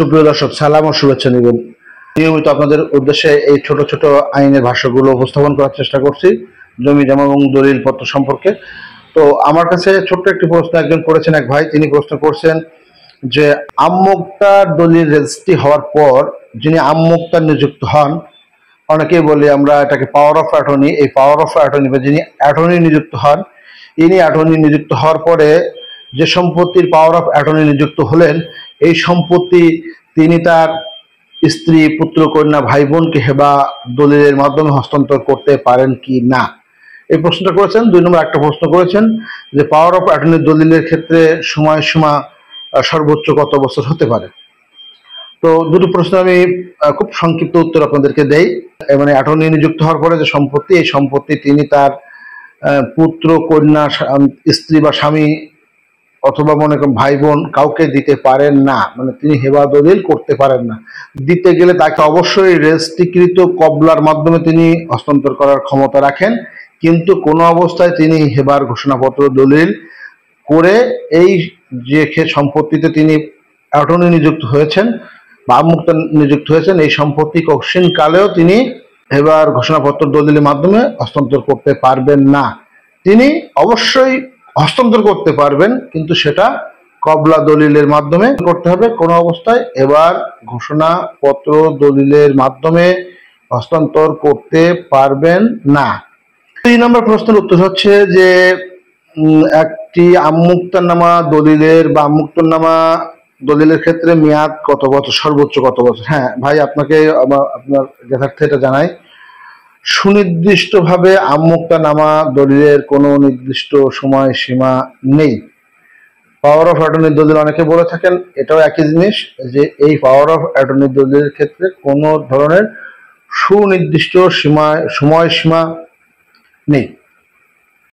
সুপ্রিয় দর্শক, সালাম ও শুভেচ্ছা নিবেন। নিয়মিত আপনাদের উদ্দেশ্যে এই ছোট ছোট আইনের ভাষ্যগুলো উপস্থাপন করার চেষ্টা করছি জমি জমা এবং দলিলপত্র সম্পর্কে। তো আমার কাছে ছোট্ট একটি প্রশ্ন একজন করেছেন, এক ভাই, তিনি প্রশ্ন করছেন যে আমমুক্তার দলিল রেজিস্ট্রি হওয়ার পর যিনি আমমুক্তার নিযুক্ত হন, অনেকেই বলি আমরা এটাকে পাওয়ার অফ অ্যাটর্নি, এই পাওয়ার অফ অ্যাটর্নি বা যিনি অ্যাটর্নি নিযুক্ত হন, ইনি অ্যাটর্নি নিযুক্ত হওয়ার পরে যে সম্পত্তির পাওয়ার অফ অ্যাটর্নি নিযুক্ত হলেন, এই সম্পত্তি তিনি তার স্ত্রী, পুত্র, কন্যা, ভাই বোনকে হেবা দলিলের মাধ্যমে হস্তান্তর করতে পারেন কি না, এই প্রশ্নটা করেছেন। 2 নম্বর একটা প্রশ্ন করেছেন যে পাওয়ার অফ অ্যাটর্নি দলিলের ক্ষেত্রে সময়সীমা সর্বোচ্চ কত বছর হতে পারে। তো দুটো প্রশ্ন আমি খুব সংক্ষিপ্ত উত্তর আপনাদেরকে দেই। মানে অ্যাটর্নি নিযুক্ত হওয়ার পরে যে সম্পত্তি, এই সম্পত্তি তিনি তার পুত্র, কন্যা, স্ত্রী বা স্বামী অথবা মনে করেন ভাই বোন কাউকে দিতে পারেন না, মানে তিনি হেবা দলিল করতে পারেন না। দিতে গেলে তাকে অবশ্যই রেজিস্ট্রিকৃত কবলার মাধ্যমে তিনি হস্তান্তর করার ক্ষমতা রাখেন, কিন্তু কোনো অবস্থায় তিনি হেবার ঘোষণাপত্র দলিল করে এই যে সম্পত্তিতে তিনি অ্যাটর্নি নিযুক্ত হয়েছেন বা আমুক্ত নিযুক্ত হয়েছেন, এই সম্পত্তি কঠিন কালেও তিনি হেবার ঘোষণাপত্র দলিলের মাধ্যমে হস্তান্তর করতে পারবেন না। তিনি অবশ্যই হস্তান্তর করতে পারবেন, কিন্তু সেটা কবলা দলিলের মাধ্যমে করতে হবে। কোনো অবস্থায় এবার ঘোষণাপত্র দলিলের মাধ্যমে হস্তান্তর করতে পারবেন না। 3 নম্বর প্রশ্নের উত্তর হচ্ছে যে একটি আমুক্তনামা দলিলের বা আমুক্তনামা দলিলের ক্ষেত্রে মেয়াদ কত বছর, সর্বোচ্চ কত বছর? হ্যাঁ ভাই, আপনাকে আপনার যথার্থ এটা জানাই, সুনির্দিষ্টভাবে আমুক্তনামা দলিলের কোনো নির্দিষ্ট সময়সীমা নেই। পাওয়ার অফ অ্যাটর্নি দলিল অনেকে বলে থাকেন, এটাও একই জিনিস, যে এই পাওয়ার অফ অ্যাটর্নি দলিলের ক্ষেত্রে কোনো ধরনের সুনির্দিষ্ট সময়সীমা নেই।